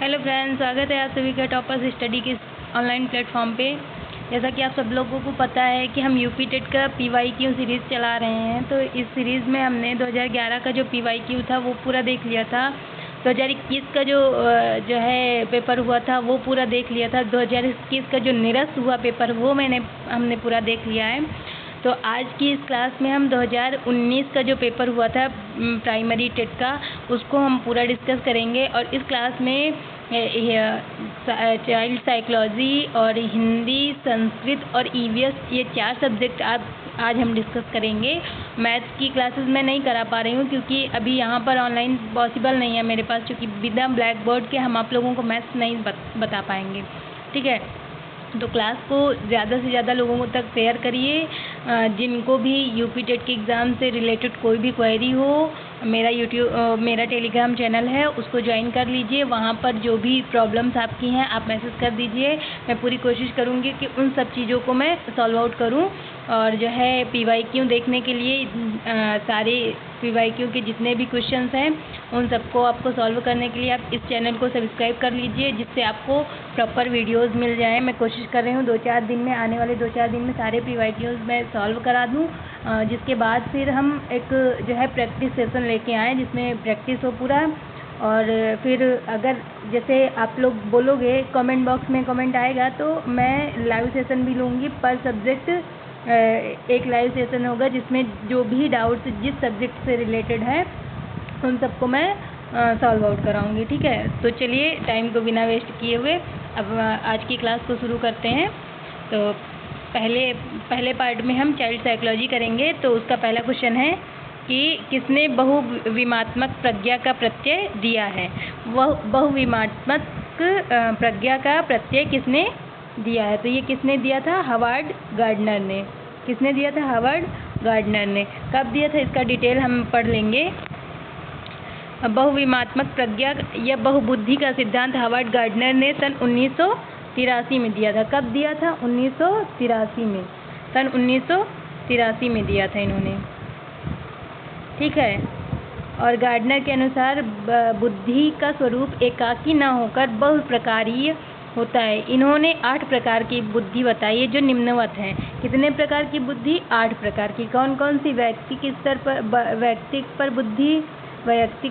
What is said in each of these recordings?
Hello friends, स्वागत है आप सभी का टॉपर्स स्टडी के ऑनलाइन प्लेटफॉर्म पे। जैसा कि आप सब लोगों को पता है कि हम यूपी टेट का PYQ सीरीज़ चला रहे हैं। तो इस सीरीज़ में हमने 2011 का जो PYQ था वो पूरा देख लिया था। 2021 का जो है पेपर हुआ था वो पूरा देख लिया था। 2021 का जो निरस्त हुआ पेपर वो हमने पूरा देख लिया है। तो आज की इस क्लास में हम 2019 का जो पेपर हुआ था प्राइमरी टेट का, उसको हम पूरा डिस्कस करेंगे। और इस क्लास में चाइल्ड साइकोलॉजी और हिंदी, संस्कृत और EVS ये 4 सब्जेक्ट आज हम डिस्कस करेंगे। मैथ्स की क्लासेस मैं नहीं करा पा रही हूँ क्योंकि अभी यहाँ पर ऑनलाइन पॉसिबल नहीं है मेरे पास, क्योंकि बिना ब्लैक बोर्ड के हम आप लोगों को मैथ्स नहीं बता पाएंगे। ठीक है, तो क्लास को ज़्यादा से ज़्यादा लोगों तक शेयर करिए। जिनको भी यूपी टेट के एग्ज़ाम से रिलेटेड कोई भी क्वेरी हो, मेरा टेलीग्राम चैनल है उसको ज्वाइन कर लीजिए। वहाँ पर जो भी प्रॉब्लम्स आपकी हैं आप मैसेज कर दीजिए। मैं पूरी कोशिश करूँगी कि उन सब चीज़ों को मैं सॉल्व आउट करूँ। और जो है PYQ देखने के लिए सारे PYQ के जितने भी क्वेश्चंस हैं उन सबको आपको सॉल्व करने के लिए आप इस चैनल को सब्सक्राइब कर लीजिए, जिससे आपको प्रॉपर वीडियोस मिल जाएं। मैं कोशिश कर रही हूँ 2-4 दिन में, आने वाले 2-4 दिन में सारे PYQs मैं सॉल्व करा दूँ। जिसके बाद फिर हम एक जो है प्रैक्टिस सेशन लेके आएँ जिसमें प्रैक्टिस हो पूरा। और फिर अगर जैसे आप लोग बोलोगे, कमेंट बॉक्स में कमेंट आएगा तो मैं लाइव सेशन भी लूँगी। पर सब्जेक्ट एक लाइव सेशन होगा जिसमें जो भी डाउट्स जिस सब्जेक्ट से रिलेटेड है उन सबको मैं सॉल्व आउट कराऊंगी। ठीक है, तो चलिए टाइम को बिना वेस्ट किए हुए अब आज की क्लास को शुरू करते हैं। तो पहले पार्ट में हम चाइल्ड साइकोलॉजी करेंगे। तो उसका पहला क्वेश्चन है कि किसने बहुविमात्मक प्रज्ञा का प्रत्यय दिया है। वह बहुविमात्मक प्रज्ञा का प्रत्यय किसने दिया है? तो ये किसने दिया था? हावर्ड गार्डनर ने। किसने दिया था? हावर्ड गार्डनर ने। कब दिया था इसका डिटेल हम पढ़ लेंगे। बहुविमात्मक प्रज्ञा या बहुबुद्धि का सिद्धांत हावर्ड गार्डनर ने सन 1983 में दिया था। कब दिया था? 1983 में। सन 1983 में दिया था इन्होंने। ठीक है, और गार्डनर के अनुसार बुद्धि का स्वरूप एकाकी न होकर बहुप्रकारीय होता है। इन्होंने 8 प्रकार की बुद्धि बताई है जो निम्नवत हैं। कितने प्रकार की बुद्धि? 8 प्रकार की। कौन कौन सी? वैयक्तिक स्तर पर, वैयक्तिक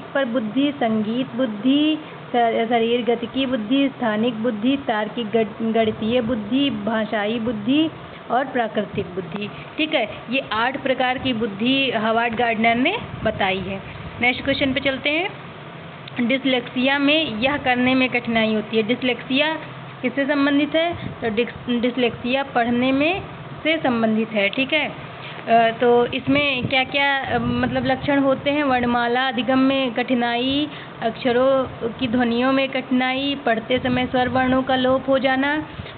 पर बुद्धि, संगीत बुद्धि, शरीर गतिकी बुद्धि, स्थानिक बुद्धि, तार्किक गणितीय बुद्धि, भाषाई बुद्धि और प्राकृतिक बुद्धि। ठीक है, ये 8 प्रकार की बुद्धि हावर्ड गार्डनर ने बताई है। नेक्स्ट क्वेश्चन पे चलते हैं। डिसलेक्सिया में यह करने में कठिनाई होती है। डिसलेक्सिया किससे संबंधित है? तो डिसलेक्सिया पढ़ने में से संबंधित है। ठीक है, तो इसमें क्या क्या मतलब लक्षण होते हैं? वर्णमाला अधिगम में कठिनाई, अक्षरों की ध्वनियों में कठिनाई, पढ़ते समय स्वर वर्णों का लोप हो जाना,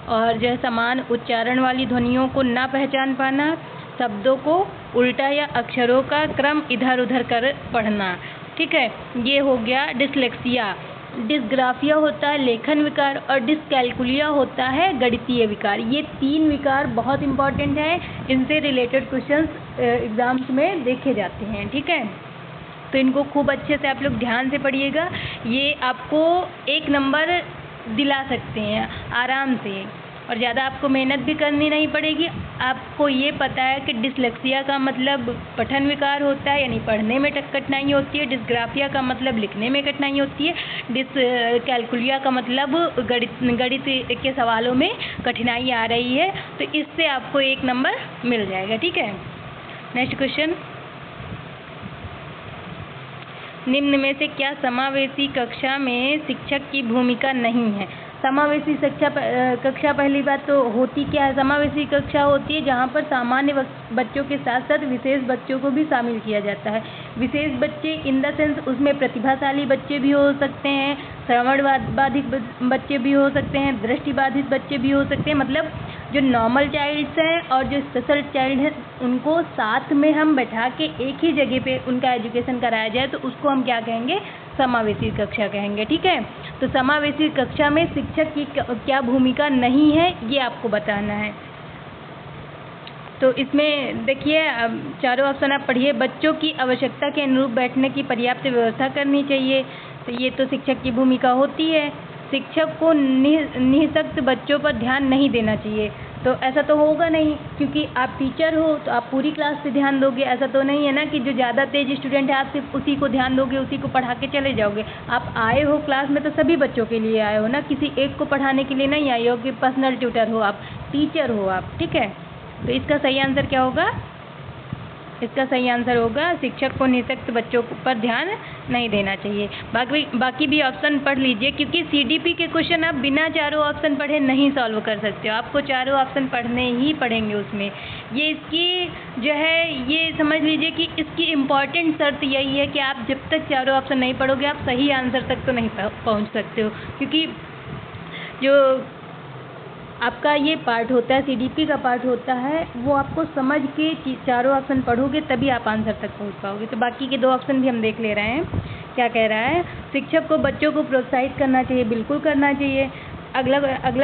और जो समान उच्चारण वाली ध्वनियों को ना पहचान पाना, शब्दों को उल्टा या अक्षरों का क्रम इधर उधर कर पढ़ना। ठीक है, ये हो गया डिसलेक्सिया। डिस्ग्राफिया होता है लेखन विकार, और डिसकैलकुलिया होता है गणितीय विकार। ये 3 विकार बहुत इंपॉर्टेंट है, इनसे रिलेटेड क्वेश्चंस एग्जाम्स में देखे जाते हैं। ठीक है, तो इनको खूब अच्छे से आप लोग ध्यान से पढ़िएगा। ये आपको 1 नंबर दिला सकते हैं आराम से, और ज़्यादा आपको मेहनत भी करनी नहीं पड़ेगी। आपको ये पता है कि डिसलेक्सिया का मतलब पठन विकार होता है, यानी पढ़ने में कठिनाई होती है। डिस्ग्राफिया का मतलब लिखने में कठिनाई होती है। डिसकैलकुलिया का मतलब गणित के सवालों में कठिनाई आ रही है। तो इससे आपको 1 नंबर मिल जाएगा। ठीक है, नेक्स्ट क्वेश्चन। निम्न में से क्या समावेशी कक्षा में शिक्षक की भूमिका नहीं है? समावेशी कक्षा पहली बात तो होती क्या है? समावेशी कक्षा होती है जहाँ पर सामान्य बच्चों के साथ साथ विशेष बच्चों को भी शामिल किया जाता है। विशेष बच्चे इन द सेंस उसमें प्रतिभाशाली बच्चे भी हो सकते हैं, श्रवण बाधित बच्चे भी हो सकते हैं, दृष्टि बाधित बच्चे भी हो सकते हैं। मतलब जो नॉर्मल चाइल्ड्स हैं और जो स्पेशल चाइल्ड हैं उनको साथ में हम बैठा के एक ही जगह पे उनका एजुकेशन कराया जाए तो उसको हम क्या कहेंगे? समावेशी कक्षा कहेंगे। ठीक है, तो समावेशी कक्षा में शिक्षक की क्या भूमिका नहीं है ये आपको बताना है। तो इसमें देखिए चारों ऑप्शन आप पढ़िए। बच्चों की आवश्यकता के अनुरूप बैठने की पर्याप्त व्यवस्था करनी चाहिए, तो ये तो शिक्षक की भूमिका होती है। शिक्षक को निःशक्त बच्चों पर ध्यान नहीं देना चाहिए। तो ऐसा तो होगा नहीं, क्योंकि आप टीचर हो तो आप पूरी क्लास पे ध्यान दोगे। ऐसा तो नहीं है ना कि जो ज़्यादा तेज स्टूडेंट है आप सिर्फ उसी को ध्यान दोगे, उसी को पढ़ा के चले जाओगे। आप आए हो क्लास में तो सभी बच्चों के लिए आए हो ना, किसी एक को पढ़ाने के लिए नहीं आए हो कि पर्सनल ट्यूटर हो आप, टीचर हो आप, ठीक है। तो इसका सही आंसर क्या होगा? इसका सही आंसर होगा शिक्षक को निःशक्त बच्चों पर ध्यान नहीं देना चाहिए। बाकी भी ऑप्शन पढ़ लीजिए, क्योंकि सीडीपी के क्वेश्चन आप बिना चारों ऑप्शन पढ़े नहीं सॉल्व कर सकते हो, आपको चारों ऑप्शन पढ़ने ही पड़ेंगे उसमें। ये इसकी जो है ये समझ लीजिए कि इसकी इम्पॉर्टेंट शर्त यही है कि आप जब तक चारों ऑप्शन नहीं पढ़ोगे आप सही आंसर तक तो नहीं पहुँच सकते हो, क्योंकि जो आपका ये पार्ट होता है, सीडीपी का पार्ट होता है, वो आपको समझ के चारों ऑप्शन पढ़ोगे तभी आप आंसर तक पहुंच पाओगे। तो बाकी के 2 ऑप्शन भी हम देख ले रहे हैं। क्या कह रहा है? शिक्षक को बच्चों को प्रोत्साहित करना चाहिए, बिल्कुल करना चाहिए। अगला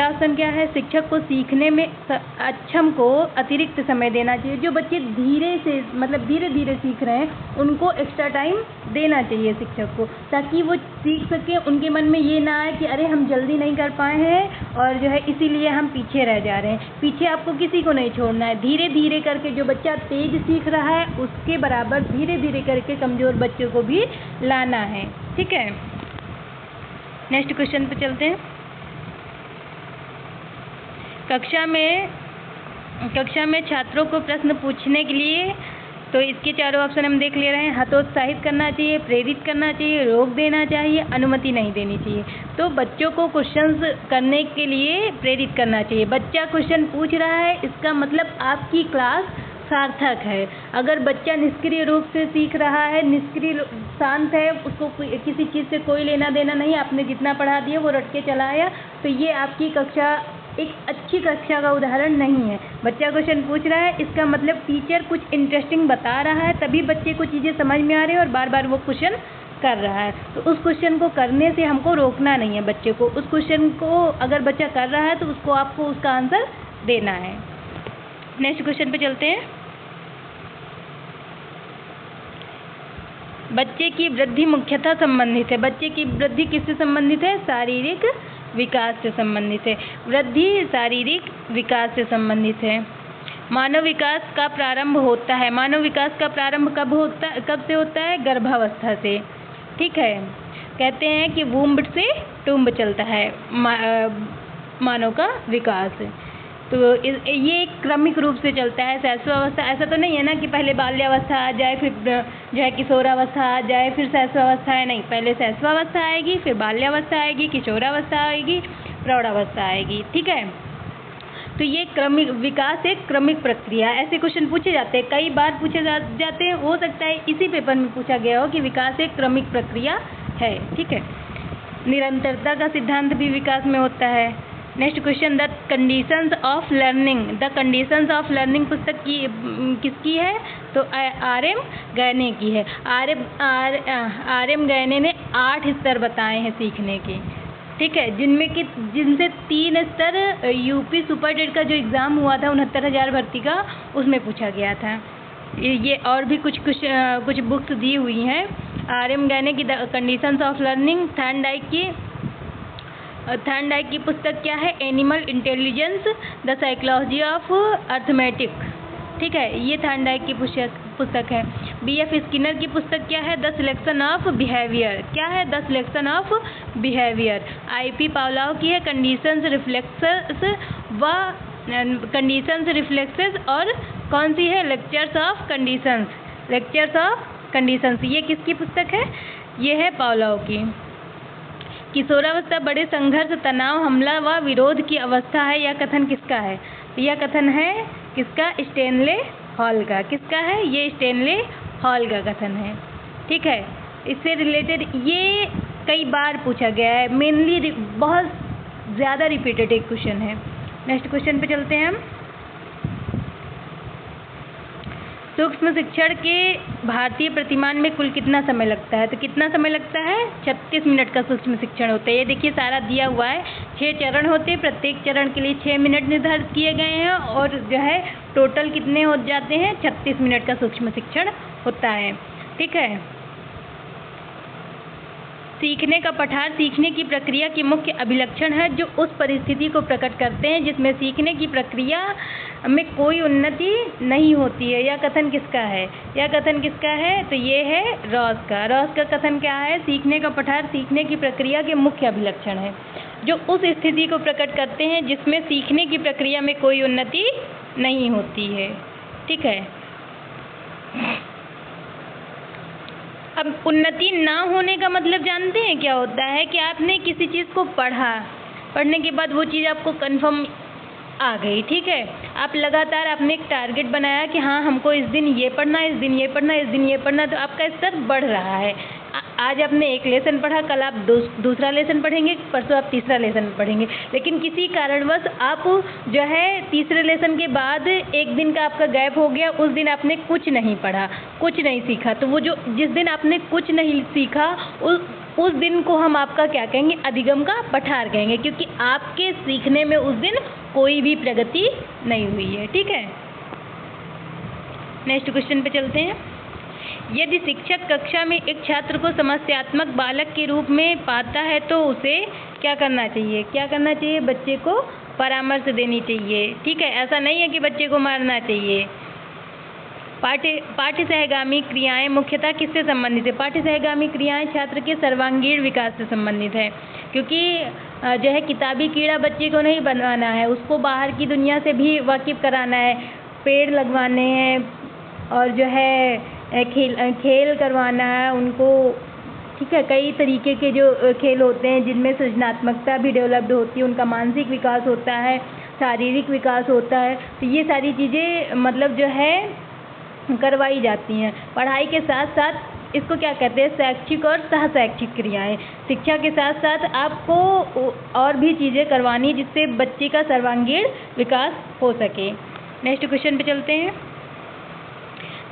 ऑप्शन क्या है? शिक्षक को सीखने में अक्षम को अतिरिक्त समय देना चाहिए। जो बच्चे धीरे से मतलब धीरे धीरे सीख रहे हैं उनको एक्स्ट्रा टाइम देना चाहिए शिक्षक को, ताकि वो सीख सके, उनके मन में ये ना आए कि अरे हम जल्दी नहीं कर पाए हैं और जो है इसीलिए हम पीछे रह जा रहे हैं। पीछे आपको किसी को नहीं छोड़ना है, धीरे धीरे करके जो बच्चा तेज सीख रहा है उसके बराबर धीरे धीरे करके कमज़ोर बच्चों को भी लाना है, ठीक है। नेक्स्ट क्वेश्चन पे चलते हैं। कक्षा में छात्रों को प्रश्न पूछने के लिए, तो इसके चारों ऑप्शन हम देख ले रहे हैं। हतोत्साहित करना चाहिए, प्रेरित करना चाहिए, रोक देना चाहिए, अनुमति नहीं देनी चाहिए। तो बच्चों को क्वेश्चंस करने के लिए प्रेरित करना चाहिए। बच्चा क्वेश्चन पूछ रहा है, इसका मतलब आपकी क्लास सार्थक है। अगर बच्चा निष्क्रिय रूप से सीख रहा है, निष्क्रिय शांत है, उसको किसी चीज़ से कोई लेना देना नहीं, आपने जितना पढ़ा दिया वो रट के चला आया, तो ये आपकी कक्षा एक अच्छी कक्षा का उदाहरण नहीं है। बच्चा क्वेश्चन पूछ रहा है, इसका मतलब टीचर कुछ इंटरेस्टिंग बता रहा है, तभी बच्चे को चीज़ें समझ में आ रही है और बार बार वो क्वेश्चन कर रहा है। तो उस क्वेश्चन को करने से हमको रोकना नहीं है बच्चे को। उस क्वेश्चन को अगर बच्चा कर रहा है तो उसको आपको उसका आंसर देना है। नेक्स्ट क्वेश्चन पे चलते हैं। बच्चे की वृद्धि मुख्यतः संबंधित है। बच्चे की वृद्धि किससे संबंधित है? शारीरिक विकास से संबंधित है। वृद्धि शारीरिक विकास से संबंधित है। मानव विकास का प्रारंभ होता है। मानव विकास का प्रारंभ कब से होता है? गर्भावस्था से, ठीक है। कहते हैं कि वूम्ब से टूम्ब चलता है मानव का विकास। तो ये क्रमिक रूप से चलता है। शैशवावस्था ऐसा तो नहीं है ना कि पहले बाल्यावस्था आ जाए, फिर जो है किशोरावस्था आ जाए, फिर शैशवावस्था है, नहीं। पहले शैशवावस्था आएगी, फिर बाल्यावस्था आएगी, किशोरावस्था आएगी, प्रौढ़ावस्था आएगी, ठीक है। तो ये क्रमिक विकास एक क्रमिक प्रक्रिया। ऐसे क्वेश्चन पूछे जाते हैं, कई बार पूछे जाते हैं। हो सकता है इसी पेपर में पूछा गया हो कि विकास एक क्रमिक प्रक्रिया है, ठीक है। निरंतरता का सिद्धांत भी विकास में होता है। Next question, the conditions of learning. The conditions of learning पुस्तक की किसकी है? तो आर.एम. गैने की है। आर.एम. गैने ने 8 स्तर बताए हैं सीखने के, ठीक है, जिनसे 3 स्तर यूपी सुपर टेट का जो एग्ज़ाम हुआ था 69,000 भर्ती का, उसमें पूछा गया था। ये और भी कुछ बुक्स दी हुई हैं। आर.एम. गैने की the conditions of learning. Thorndike की पुस्तक क्या है? Animal intelligence, the psychology of arithmetic, ठीक है, ये थर्नडाइक की पुस्तक है। B.F. स्किनर की पुस्तक क्या है? The selection of behaviour. क्या है? The selection of behaviour. I.P. Pavlov की है कंडीशंस रिफ्लेक्सेस और कौन सी है? Lectures of conditions. ये किसकी पुस्तक है? ये है पावलोव की। किशोरावस्था बड़े संघर्ष, तनाव, हमला व विरोध की अवस्था है। यह कथन किसका है? यह कथन है किसका? स्टैनले हॉल का। किसका है? ये स्टैनले हॉल का कथन है, ठीक है। इससे रिलेटेड ये कई बार पूछा गया है, मेनली बहुत ज़्यादा रिपीटेड क्वेश्चन है। नेक्स्ट क्वेश्चन पे चलते हैं हम। सूक्ष्म शिक्षण के भारतीय प्रतिमान में कुल कितना समय लगता है? तो कितना समय लगता है? 36 मिनट का सूक्ष्म शिक्षण होता है। ये देखिए सारा दिया हुआ है। 6 चरण होते हैं, प्रत्येक चरण के लिए 6 मिनट निर्धारित किए गए हैं और जो है टोटल कितने हो जाते हैं? 36 मिनट का सूक्ष्म शिक्षण होता है, ठीक है। सीखने का पठार सीखने की प्रक्रिया की मुख्य अभिलक्षण है जो उस परिस्थिति को प्रकट करते हैं जिसमें सीखने की प्रक्रिया में कोई उन्नति नहीं होती है। यह कथन किसका है? यह कथन किसका है? तो ये है रॉस का। रॉस का कथन क्या है? सीखने का पठार सीखने की प्रक्रिया के मुख्य अभिलक्षण है जो उस स्थिति को प्रकट करते हैं जिसमें सीखने की प्रक्रिया में कोई उन्नति नहीं होती है। ठीक है। अब उन्नति ना होने का मतलब जानते हैं क्या होता है? कि आपने किसी चीज़ को पढ़ा, पढ़ने के बाद वो चीज़ आपको कंफर्म आ गई। ठीक है। आप लगातार आपने एक टारगेट बनाया कि हाँ हमको इस दिन ये पढ़ना, इस दिन ये पढ़ना, इस दिन ये पढ़ना, तो आपका स्तर बढ़ रहा है। आज आपने एक लेसन पढ़ा, कल आप दूसरा लेसन पढ़ेंगे, परसों आप तीसरा लेसन पढ़ेंगे, लेकिन किसी कारणवश आप जो है तीसरे लेसन के बाद एक दिन का आपका गैप हो गया, उस दिन आपने कुछ नहीं पढ़ा, कुछ नहीं सीखा। तो वो जो जिस दिन आपने कुछ नहीं सीखा उस दिन को हम आपका क्या कहेंगे? अधिगम का पठार कहेंगे, क्योंकि आपके सीखने में उस दिन कोई भी प्रगति नहीं हुई है। ठीक है। नेक्स्ट क्वेश्चन पे चलते हैं। यदि शिक्षक कक्षा में एक छात्र को समस्यात्मक बालक के रूप में पाता है तो उसे क्या करना चाहिए? क्या करना चाहिए? बच्चे को परामर्श देनी चाहिए। ठीक है। ऐसा नहीं है कि बच्चे को मारना चाहिए। पाठ्य सहगामी क्रियाएं मुख्यतः किससे संबंधित है? पाठ्य सहगामी क्रियाएं छात्र के सर्वांगीण विकास से संबंधित है, क्योंकि जो है किताबी कीड़ा बच्चे को नहीं बनवाना है, उसको बाहर की दुनिया से भी वाकिफ कराना है, पेड़ लगवाने हैं और जो है खेल करवाना है उनको। ठीक है। कई तरीके के जो खेल होते हैं जिनमें सृजनात्मकता भी डेवलप्ड होती है, उनका मानसिक विकास होता है, शारीरिक विकास होता है। तो ये सारी चीज़ें मतलब जो है करवाई जाती हैं। पढ़ाई के साथ साथ इसको क्या कहते हैं? शैक्षिक और सहशैक्षिक क्रियाएं। शिक्षा के साथ साथ आपको और भी चीज़ें करवानी जिससे बच्चे का सर्वांगीण विकास हो सके। नेक्स्ट क्वेश्चन पे चलते हैं।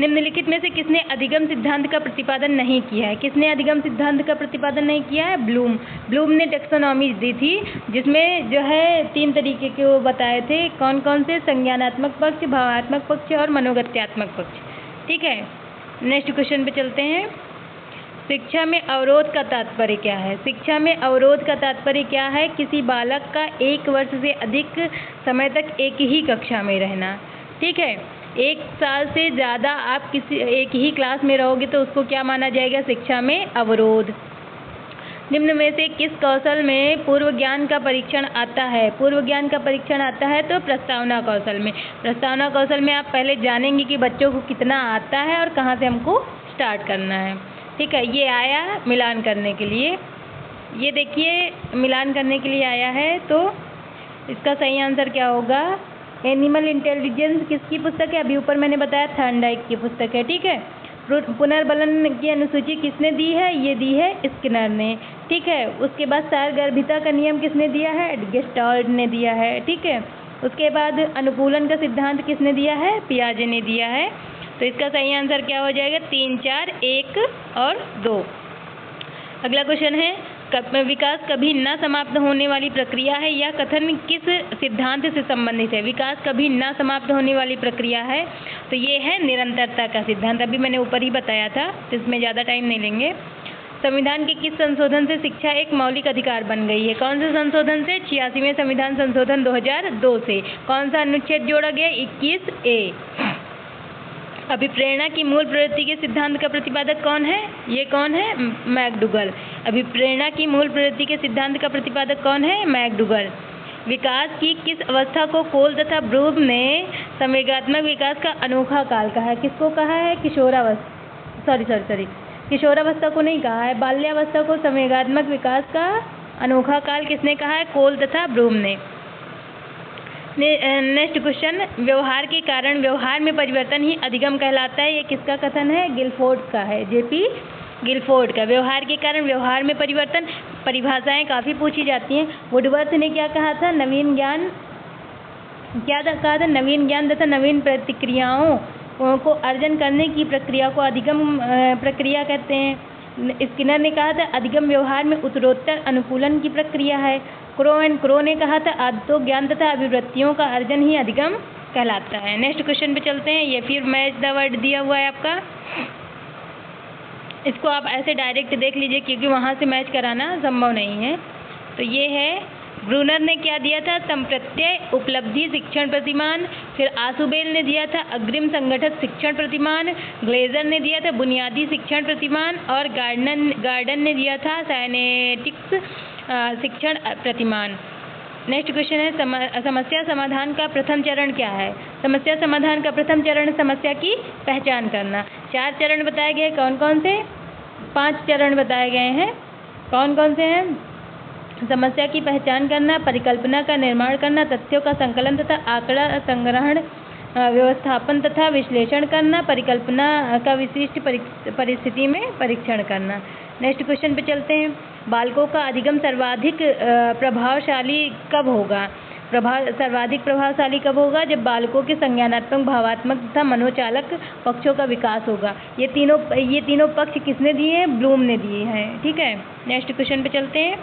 निम्नलिखित में से किसने अधिगम सिद्धांत का प्रतिपादन नहीं किया है? किसने अधिगम सिद्धांत का प्रतिपादन नहीं किया है? ब्लूम ने टैक्सोनॉमी दी थी जिसमें जो है 3 तरीके के वो बताए थे। कौन कौन से? संज्ञानात्मक पक्ष, भावात्मक पक्ष और मनोगत्यात्मक पक्ष। ठीक है। नेक्स्ट क्वेश्चन पे चलते हैं। शिक्षा में अवरोध का तात्पर्य क्या है? शिक्षा में अवरोध का तात्पर्य क्या है? किसी बालक का 1 वर्ष से अधिक समय तक एक ही कक्षा में रहना। ठीक है। 1 साल से ज़्यादा आप किसी एक ही क्लास में रहोगे तो उसको क्या माना जाएगा? शिक्षा में अवरोध। निम्न में से किस कौशल में पूर्व ज्ञान का परीक्षण आता है? पूर्व ज्ञान का परीक्षण आता है तो प्रस्तावना कौशल में। प्रस्तावना कौशल में आप पहले जानेंगे कि बच्चों को कितना आता है और कहाँ से हमको स्टार्ट करना है। ठीक है। ये आया मिलान करने के लिए, ये देखिए मिलान करने के लिए आया है, तो इसका सही आंसर क्या होगा? एनिमल इंटेलिजेंस किसकी पुस्तक है? अभी ऊपर मैंने बताया थॉर्नडाइक की पुस्तक है। ठीक है। पुनर्बलन की अनुसूची किसने दी है? ये दी है स्किनर ने। ठीक है। उसके बाद सारगर्भिता का नियम किसने दिया है? गेस्टाल्ट ने दिया है। ठीक है। उसके बाद अनुकूलन का सिद्धांत किसने दिया है? पियाजे ने दिया है। तो इसका सही आंसर क्या हो जाएगा? 3, 4, 1 और 2। अगला क्वेश्चन है, विकास कभी न समाप्त होने वाली प्रक्रिया है। यह कथन किस सिद्धांत से संबंधित है? विकास कभी न समाप्त होने वाली प्रक्रिया है, तो ये है निरंतरता का सिद्धांत। अभी मैंने ऊपर ही बताया था, तो इसमें ज़्यादा टाइम नहीं लेंगे। संविधान के किस संशोधन से शिक्षा एक मौलिक अधिकार बन गई है? कौन से संशोधन से? 86वें संविधान संशोधन 2002 से। कौन सा अनुच्छेद जोड़ा गया? 21A। अभिप्रेरणा की मूल प्रवृत्ति के सिद्धांत का प्रतिपादक कौन है? ये कौन है? मैकडूगल। अभिप्रेरणा की मूल प्रवृत्ति के सिद्धांत का प्रतिपादक कौन है? मैकडूगल। विकास की किस अवस्था को कोल तथा ब्रूम ने संवेगात्मक विकास का अनोखा काल कहा है? किसको कहा है? किशोरावस्था को नहीं कहा है, बाल्यावस्था को संवेगात्मक विकास का अनोखा काल किसने कहा है? कोल तथा ब्रूम ने। नेक्स्ट क्वेश्चन, व्यवहार के कारण व्यवहार में परिवर्तन ही अधिगम कहलाता है। ये किसका कथन है? गिलफोर्ड का है, जेपी गिलफोर्ड का। व्यवहार के कारण व्यवहार में परिवर्तन, परिभाषाएं काफ़ी पूछी जाती हैं। वुडवर्थ ने क्या कहा था? नवीन ज्ञान, क्या कहा था? नवीन ज्ञान तथा नवीन प्रतिक्रियाओं को अर्जन करने की प्रक्रिया को अधिगम प्रक्रिया कहते हैं। स्किनर ने कहा था अधिगम व्यवहार में उत्तरोत्तर अनुकूलन की प्रक्रिया है। क्रो ने कहा था आदतों, ज्ञान तथा अभिवृत्तियों का अर्जन ही अधिगम कहलाता है। नेक्स्ट क्वेश्चन पे चलते हैं। ये फिर मैच द वर्ड दिया हुआ है आपका। इसको आप ऐसे डायरेक्ट देख लीजिए क्योंकि वहाँ से मैच कराना संभव नहीं है। तो ये है, ब्रूनर ने क्या दिया था? संप्रत्यय उपलब्धि शिक्षण प्रतिमान। फिर आशुबेल ने दिया था अग्रिम संगठित शिक्षण प्रतिमान। ग्लेजर ने दिया था बुनियादी शिक्षण प्रतिमान। और गार्डन ने दिया था साइनेटिक्स शिक्षण प्रतिमान। नेक्स्ट क्वेश्चन है, समस्या समाधान का प्रथम चरण क्या है? समस्या समाधान का प्रथम चरण समस्या की पहचान करना। 4 चरण बताए गए, कौन कौन से? 5 चरण बताए गए हैं, कौन कौन से हैं? समस्या की पहचान करना, परिकल्पना का निर्माण करना, तथ्यों का संकलन तथा आंकड़ा संग्रहण, व्यवस्थापन तथा विश्लेषण करना, परिकल्पना का विशिष्ट परिस्थिति में परीक्षण करना। नेक्स्ट क्वेश्चन पे चलते हैं। बालकों का अधिगम सर्वाधिक प्रभावशाली कब होगा? सर्वाधिक प्रभावशाली कब होगा? जब बालकों के संज्ञानात्मक, भावात्मक तथा मनोचालक पक्षों का विकास होगा। ये तीनों पक्ष किसने दिए हैं? ब्लूम ने दिए हैं। ठीक है, नेक्स्ट क्वेश्चन पे चलते हैं।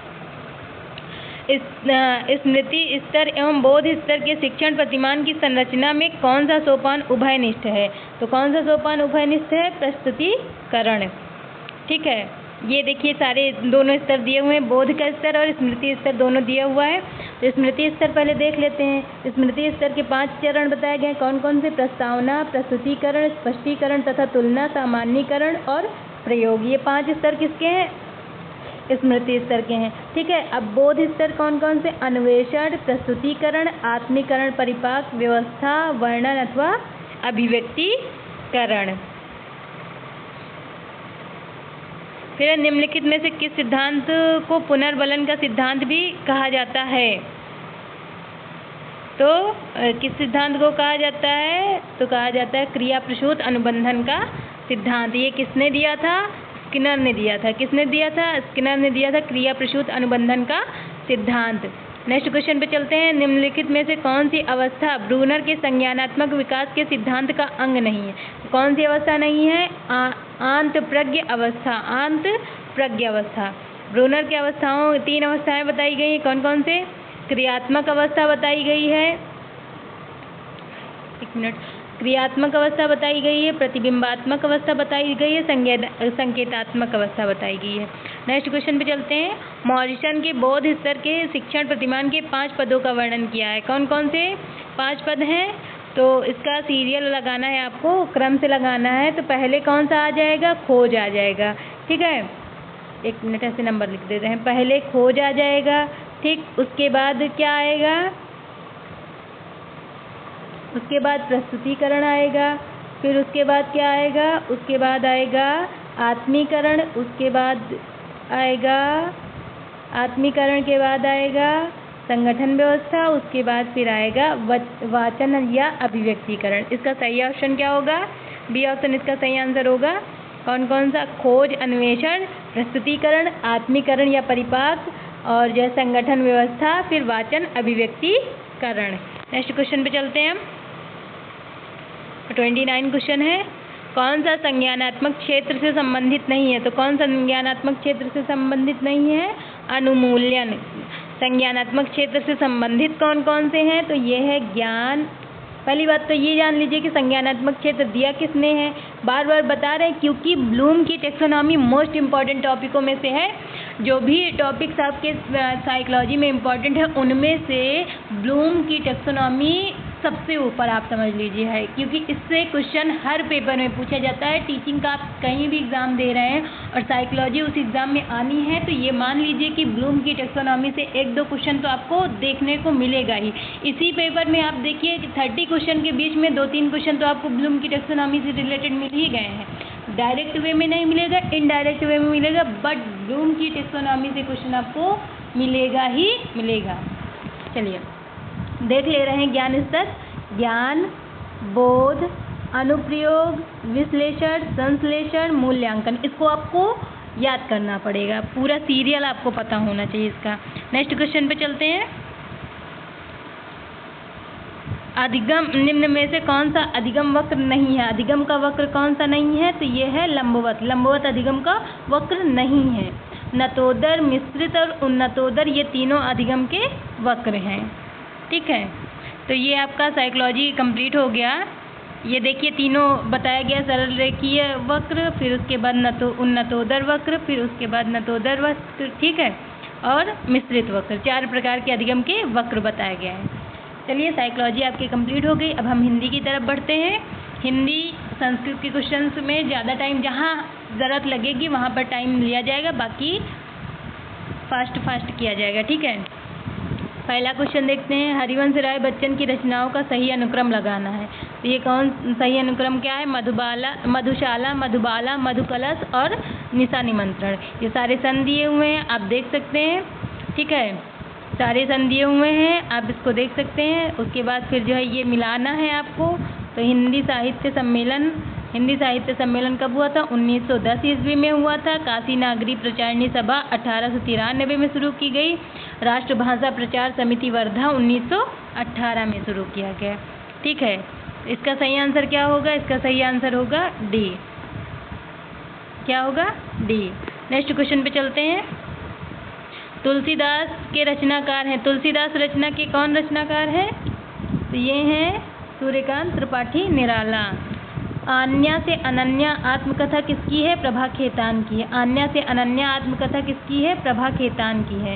स्मृति स्तर एवं बोध स्तर के शिक्षण प्रतिमान की संरचना में कौन सा सोपान उभयनिष्ठ है? तो कौन सा सोपान उभयनिष्ठ है? प्रस्तुतिकरण। ठीक है, ये देखिए सारे दोनों स्तर दिए हुए हैं, बोध का स्तर और स्मृति स्तर दोनों दिया हुआ है। तो स्मृति स्तर पहले देख लेते हैं। स्मृति स्तर के 5 चरण बताए गए, कौन कौन से? प्रस्तावना, प्रस्तुतिकरण, स्पष्टीकरण तथा तुलना, सामान्यीकरण और प्रयोग। ये 5 स्तर किसके हैं? स्मृति स्तर के हैं। ठीक है, अब बोध स्तर कौन कौन से? अन्वेषण, प्रस्तुतिकरण, आत्मीकरण, परिपाक, व्यवस्था, वर्णन अथवा अभिव्यक्तिकरण। फिर निम्नलिखित में से किस सिद्धांत को पुनर्बलन का सिद्धांत भी कहा जाता है? तो किस सिद्धांत को कहा जाता है? तो कहा जाता है क्रिया प्रसूत अनुबंधन का सिद्धांत। ये किसने दिया था? स्किनर ने दिया था। किसने दिया था? स्किनर ने दिया था क्रिया प्रसूत अनुबंधन का सिद्धांत। नेक्स्ट क्वेश्चन पे चलते हैं। निम्नलिखित में से कौन सी अवस्था ब्रूनर के संज्ञानात्मक विकास के सिद्धांत का अंग नहीं है? कौन सी अवस्था नहीं है? आंत प्रज्ञ अवस्था। आंत प्रज्ञ अवस्था। ब्रूनर की अवस्थाओं 3 अवस्थाएं बताई गई हैं, कौन कौन से? क्रियात्मक अवस्था बताई गई है, एक मिनट, क्रियात्मक अवस्था बताई गई है, प्रतिबिंबात्मक अवस्था बताई गई है, संकेतात्मक अवस्था बताई गई है। नेक्स्ट क्वेश्चन पे चलते हैं। मॉरिसन के बोध स्तर के शिक्षण प्रतिमान के 5 पदों का वर्णन किया है। कौन कौन से 5 पद हैं? तो इसका सीरियल लगाना है, आपको क्रम से लगाना है। तो पहले कौन सा आ जाएगा? खोज आ जाएगा। ठीक है, एक मिनट ऐसे नंबर लिख देते हैं। पहले खोज आ जाएगा, ठीक। उसके बाद क्या आएगा? उसके बाद प्रस्तुतिकरण आएगा। फिर उसके बाद क्या आएगा? उसके बाद आएगा आत्मीकरण। उसके बाद आएगा आत्मीकरण के बाद आएगा संगठन व्यवस्था। उसके बाद फिर आएगा वाचन या अभिव्यक्तिकरण। इसका सही ऑप्शन क्या होगा? बी ऑप्शन इसका सही आंसर होगा। कौन कौन सा? खोज, अन्वेषण, प्रस्तुतिकरण, आत्मीकरण या परिपाक और जो संगठन व्यवस्था, फिर वाचन अभिव्यक्तिकरण। नेक्स्ट क्वेश्चन पे चलते हैं हम। 29 क्वेश्चन है। कौन सा संज्ञानात्मक क्षेत्र से संबंधित नहीं है? तो कौन सा संज्ञानात्मक क्षेत्र से संबंधित नहीं है? अनुमूल्यन। संज्ञानात्मक क्षेत्र से संबंधित कौन कौन से हैं? तो ये है ज्ञान। पहली बात तो ये जान लीजिए कि संज्ञानात्मक क्षेत्र दिया किसने है। बार बार बता रहे हैं क्योंकि ब्लूम की टेक्सोनॉमी मोस्ट इम्पॉर्टेंट टॉपिकों में से है। जो भी टॉपिक्स आपके साइकोलॉजी में इम्पॉर्टेंट है उनमें से ब्लूम की टेक्सोनॉमी सबसे ऊपर आप समझ लीजिए है, क्योंकि इससे क्वेश्चन हर पेपर में पूछा जाता है। टीचिंग का आप कहीं भी एग्ज़ाम दे रहे हैं और साइकोलॉजी उस एग्ज़ाम में आनी है तो ये मान लीजिए कि ब्लूम की टेक्सोनॉमी से 1-2 क्वेश्चन तो आपको देखने को मिलेगा ही। इसी पेपर में आप देखिए 30 क्वेश्चन के बीच में 2-3 क्वेश्चन तो आपको ब्लूम की टेक्सोनॉमी से रिलेटेड मिल ही गए हैं। डायरेक्ट वे में नहीं मिलेगा, इनडायरेक्ट वे में मिलेगा, बट ब्लूम की टेक्सोनॉमी से क्वेश्चन आपको मिलेगा ही मिलेगा। चलिए देख ले रहे हैं ज्ञान स्तर। ज्ञान, बोध, अनुप्रयोग, विश्लेषण, संश्लेषण, मूल्यांकन। इसको आपको याद करना पड़ेगा, पूरा सीरियल आपको पता होना चाहिए इसका। नेक्स्ट क्वेश्चन पे चलते हैं। अधिगम निम्न में से कौन सा अधिगम वक्र नहीं है? अधिगम का वक्र कौन सा नहीं है? तो ये है लंबवत। लंबवत अधिगम का वक्र नहीं है। नतोदर, मिश्रित और उन्नतोदर ये तीनों अधिगम के वक्र हैं। ठीक है, तो ये आपका साइकोलॉजी कंप्लीट हो गया। ये देखिए तीनों बताया गया, सरल रेखीय वक्र, फिर उसके बाद उन्नतोदर वक्र, फिर उसके बाद नतोदर वक्र, ठीक है, और मिश्रित वक्र, 4 प्रकार के अधिगम के वक्र बताया गया है। चलिए साइकोलॉजी आपकी कंप्लीट हो गई। अब हम हिंदी की तरफ बढ़ते हैं। हिंदी संस्कृत के क्वेश्चंस में ज़्यादा टाइम जहाँ ज़रूरत लगेगी वहाँ पर टाइम लिया जाएगा, बाकी फास्ट किया जाएगा, ठीक है। पहला क्वेश्चन देखते हैं, हरिवंश राय बच्चन की रचनाओं का सही अनुक्रम लगाना है। तो ये कौन सही अनुक्रम क्या है? मधुशाला, मधुबाला, मधुकलश और निशा निमंत्रण। ये सारे सन दिए हुए हैं, आप देख सकते हैं, ठीक है, सारे सन दिए हुए हैं, आप इसको देख सकते हैं। उसके बाद फिर जो है ये मिलाना है आपको। तो हिंदी साहित्य सम्मेलन कब हुआ था? 1910 ईस्वी में हुआ था। काशी नागरी प्रचारणी सभा 1893 में शुरू की गई। राष्ट्रभाषा प्रचार समिति वर्धा 1918 में शुरू किया गया, ठीक है। इसका सही आंसर क्या होगा? इसका सही आंसर होगा डी। क्या होगा? डी। नेक्स्ट क्वेश्चन पे चलते हैं। तुलसीदास के रचनाकार हैं। तुलसीदास रचना के कौन रचनाकार हैं? तो ये हैं सूर्यकांत त्रिपाठी निराला। आन्या से अनन्या आत्मकथा किसकी है? प्रभा खेतान की है। आन्या से अनन्या आत्मकथा किसकी है? प्रभा खेतान की है।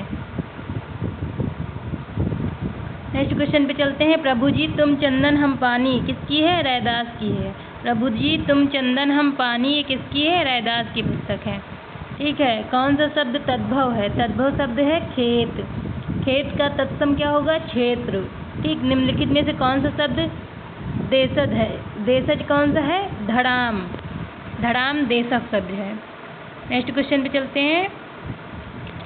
नेक्स्ट क्वेश्चन पे चलते हैं। प्रभु जी तुम चंदन हम पानी किसकी है? रैदास की है। प्रभु जी तुम चंदन हम पानी ये किसकी है? रैदास की पुस्तक है, ठीक है। कौन सा शब्द तद्भव है? तद्भव शब्द है खेत। खेत का तत्सम क्या होगा? क्षेत्र, ठीक। निम्नलिखित में से कौन सा शब्द देशज है? देशज कौन सा है? धड़ाम। धड़ाम देशक शब्द है। नेक्स्ट क्वेश्चन पे चलते हैं।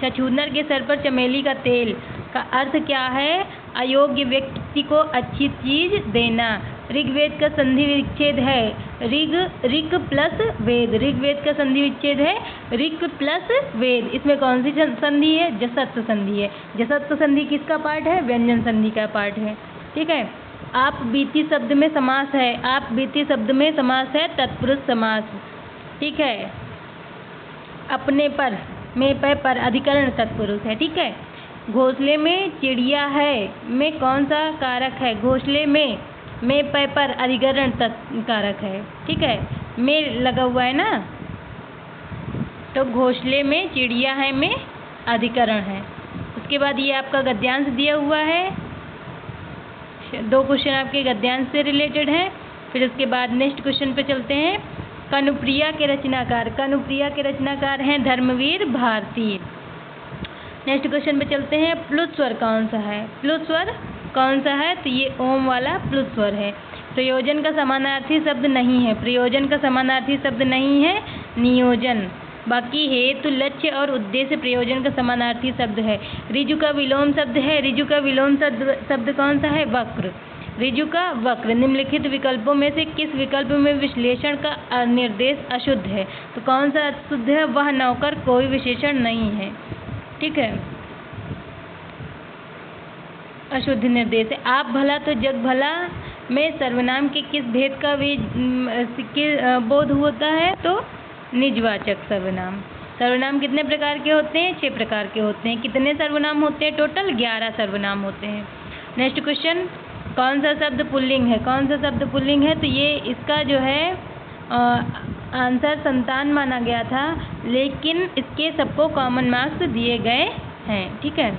छछूंदर के सर पर चमेली का तेल का अर्थ क्या है? अयोग्य व्यक्ति को अच्छी चीज देना। ऋग्वेद का संधि विच्छेद है ऋग प्लस वेद। ऋग्वेद का संधि विच्छेद है ऋग प्लस वेद। इसमें कौन सी संधि है? जसत्व संधि है। जसत्व संधि किसका पार्ट है? व्यंजन संधि का पार्ट है, ठीक है। आप बीती शब्द में समास है। आप बीती शब्द में समास है तत्पुरुष समास, ठीक है। अपने पर में पर अधिकरण तत्पुरुष है, ठीक है। घोंसले में चिड़िया है में कौन सा कारक है? घोंसले में पर अधिकरण कारक है, ठीक है। में लगा हुआ है ना, तो घोंसले में चिड़िया है में अधिकरण है। उसके बाद ये आपका गद्यांश दिया हुआ है। 2 क्वेश्चन आपके गद्यांश से रिलेटेड हैं। फिर उसके बाद नेक्स्ट क्वेश्चन पे चलते हैं। कनुप्रिया के रचनाकार। कनुप्रिया के रचनाकार हैं धर्मवीर भारती। नेक्स्ट क्वेश्चन पे चलते हैं। प्लुत स्वर कौन सा है? प्लुत स्वर कौन सा है? तो ये ओम वाला प्लुत स्वर है। प्रयोजन का समानार्थी शब्द नहीं है। प्रयोजन का समानार्थी शब्द नहीं है नियोजन। बाकी हेतु, लक्ष्य और उद्देश्य प्रयोजन का समानार्थी शब्द है। ऋजु का विलोम शब्द है। ऋजु का विलोम शब्द कौन सा है? वक्र। ऋजु का वक्र। निम्नलिखित विकल्पों में से किस विकल्प में विश्लेषण का निर्देश अशुद्ध है? तो कौन सा अशुद्ध है? वह नौकर कोई विशेषण नहीं है, ठीक है, अशुद्ध निर्देश है। आप भला तो जग भला में सर्वनाम के किस भेद का बोध होता है? तो निजवाचक सर्वनाम। सर्वनाम कितने प्रकार के होते हैं? 6 प्रकार के होते हैं। कितने सर्वनाम होते हैं? टोटल 11 सर्वनाम होते हैं। Next question. कौन सा शब्द पुल्लिंग है? कौन सा शब्द पुल्लिंग है? तो ये इसका जो है आंसर संतान माना गया था, लेकिन इसके सबको कॉमन मार्क्स दिए गए हैं, ठीक है।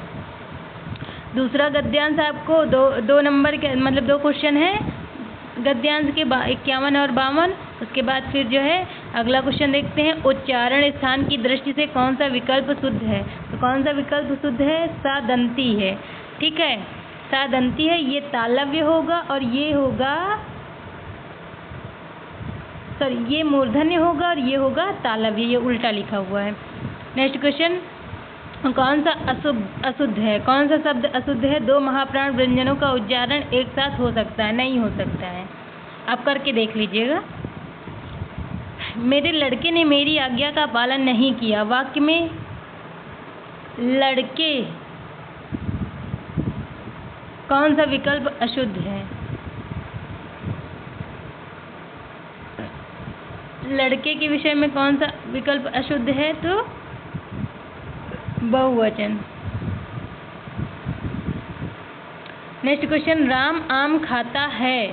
दूसरा गद्यांश आपको दो नंबर के मतलब 2 क्वेश्चन है गद्यांश के 51 और 52। उसके बाद फिर जो है अगला क्वेश्चन देखते हैं। उच्चारण स्थान की दृष्टि से कौन सा विकल्प शुद्ध है? तो कौन सा विकल्प शुद्ध है? सादंती है, ठीक है, सादंती है। ये तालव्य होगा और ये होगा, सॉरी, ये मूर्धन्य होगा और ये होगा तालव्य। ये उल्टा लिखा हुआ है। Next question. कौन सा अशुद्ध है? कौन सा शब्द अशुद्ध है? 2 महाप्राण व्यंजनों का उच्चारण एक साथ हो सकता है? नहीं हो सकता है। आप करके देख लीजिएगा। मेरे लड़के ने मेरी आज्ञा का पालन नहीं किया। वाक्य में लड़के कौन सा विकल्प अशुद्ध है? लड़के के विषय में कौन सा विकल्प अशुद्ध है? तो बहुवचन। Next question. राम आम खाता है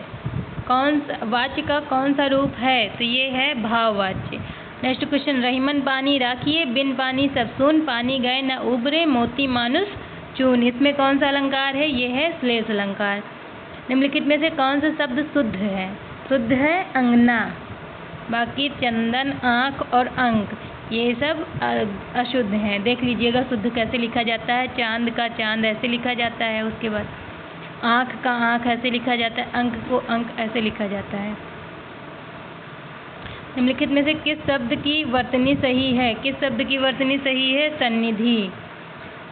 वाच्य का कौन सा रूप है? तो ये है भाववाच्य। नेक्स्ट क्वेश्चन, रहीमन पानी राखिए, बिन पानी सब सून, पानी गए न उबरे, मोती मानुष चून। इसमें कौन सा अलंकार है? ये है श्लेष अलंकार। निम्नलिखित में से कौन सा शब्द शुद्ध है? शुद्ध है अंगना। बाकी चंदन, आँख और अंक ये सब अशुद्ध हैं। देख लीजिएगा शुद्ध कैसे लिखा जाता है। चांद का चांद ऐसे लिखा जाता है, उसके बाद आँख का आँख ऐसे लिखा जाता है, अंक को अंक ऐसे लिखा जाता है। निम्नलिखित में से किस शब्द की वर्तनी सही है? किस शब्द की वर्तनी सही है? सन्निधि।